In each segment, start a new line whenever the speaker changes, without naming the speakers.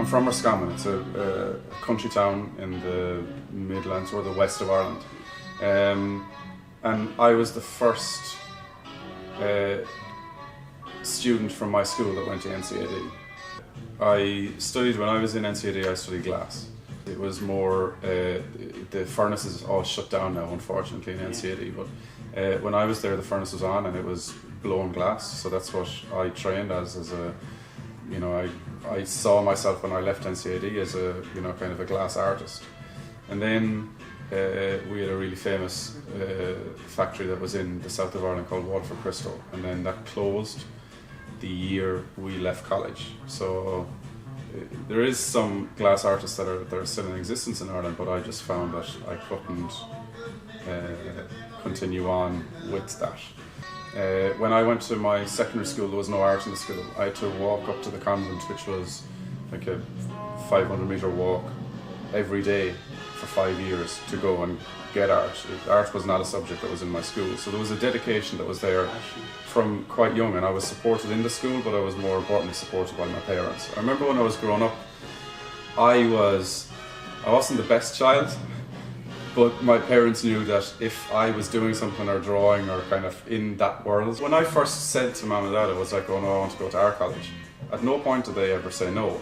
I'm from Roscommon. It's a country town in the Midlands or the west of Ireland. And I was the first student from my school that went to NCAD. When I was in NCAD, I studied glass. It was more, the furnaces all shut down now, unfortunately, in NCAD, but when I was there, the furnace was on and it was blown glass, so that's what I trained as a, you know, I saw myself when I left NCAD as a, you know, kind of a glass artist. And then we had a really famous factory that was in the south of Ireland called Waterford Crystal, and then that closed the year we left college. So there is some glass artists that are still in existence in Ireland, but I just found that I couldn't continue on with that. When I went to my secondary school, there was no art in the school. I had to walk up to the convent, which was like a 500-metre walk every day for 5 years to go and get art. Art was not a subject that was in my school, so there was a dedication that was there from quite young, and I was supported in the school, but I was more importantly supported by my parents. I remember when I was growing up, I wasn't the best child, but my parents knew that if I was doing something or drawing or kind of in that world. When I first said to Mum and Dad, I was like, oh no, I want to go to art college. At no point did they ever say no.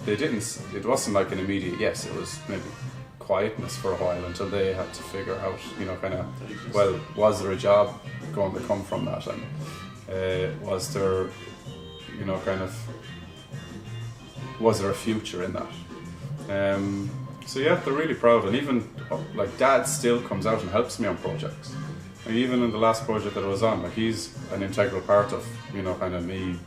They didn't, it wasn't like an immediate yes, it was maybe quietness for a while until they had to figure out, you know, kind of, well, was there a job going to come from that, and was there, you know, kind of, was there a future in that? So yeah, they're really proud, and even like Dad still comes out and helps me on projects. And even in the last project that I was on, like he's an integral part of, you know, kind of me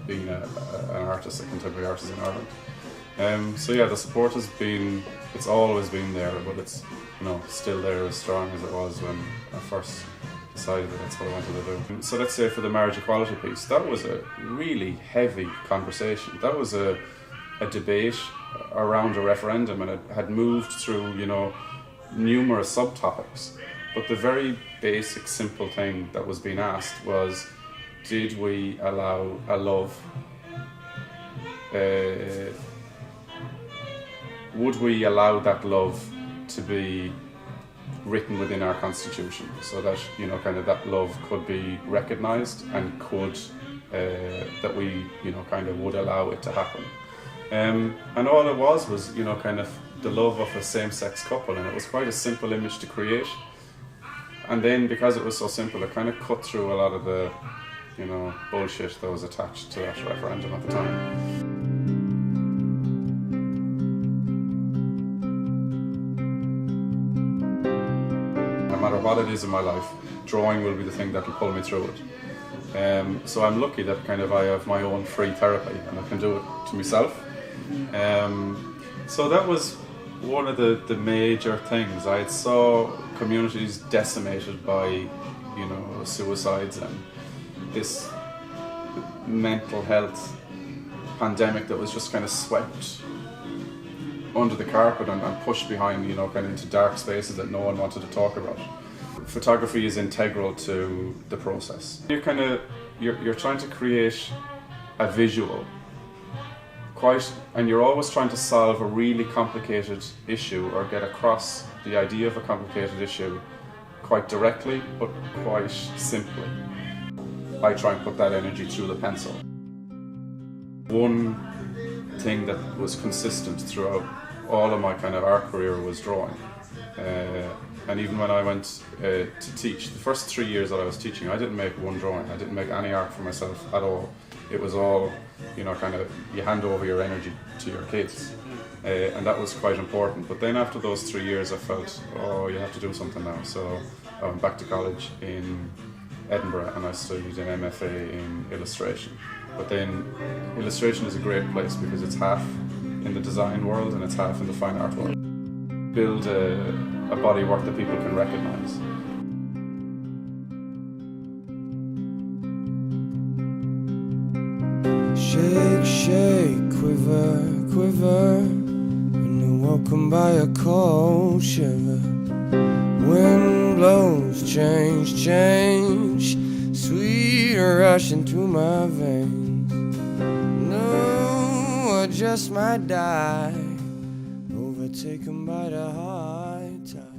being an artist, a contemporary artist in Ireland. So yeah, the support has been, it's always been there, but it's, you know, still there as strong as it was when I first decided that that's what I wanted to do. So let's say for the marriage equality piece, that was a really heavy conversation. That was a debate around a referendum, and it had moved through, you know, numerous subtopics. But the very basic, simple thing that was being asked was, did we allow a love, would we allow that love to be written within our constitution, so that, you know, kind of that love could be recognised and could, that we, you know, kind of would allow it to happen. And all it was, you know, kind of the love of a same-sex couple, and it was quite a simple image to create. And then because it was so simple, it kind of cut through a lot of the, you know, bullshit that was attached to that referendum at the time. No matter what it is in my life, drawing will be the thing that will pull me through it. So I'm lucky that kind of I have my own free therapy and I can do it to myself. So that was one of the major things. I saw communities decimated by, you know, suicides and this mental health pandemic that was just kind of swept under the carpet and pushed behind, you know, kind of into dark spaces that no one wanted to talk about. Photography is integral to the process. You're trying to create a visual, and you're always trying to solve a really complicated issue or get across the idea of a complicated issue quite directly, but quite simply. I try and put that energy through the pencil. One thing that was consistent throughout all of my kind of art career was drawing. And even when I went to teach, the first 3 years that I was teaching, I didn't make one drawing. I didn't make any art for myself at all. It was all, you know, kind of, you hand over your energy to your kids. And that was quite important. But then after those 3 years, I felt, oh, you have to do something now. So I went back to college in Edinburgh and I studied an MFA in illustration. But then illustration is a great place because it's half in the design world and it's half in the fine art world. Build a body of work that people can recognise.
Shake, shake, quiver, quiver, when you're walking by a cold shiver. Wind blows, change, change, sweet rushing through my veins. No, I I just might die, overtaken by the high tide.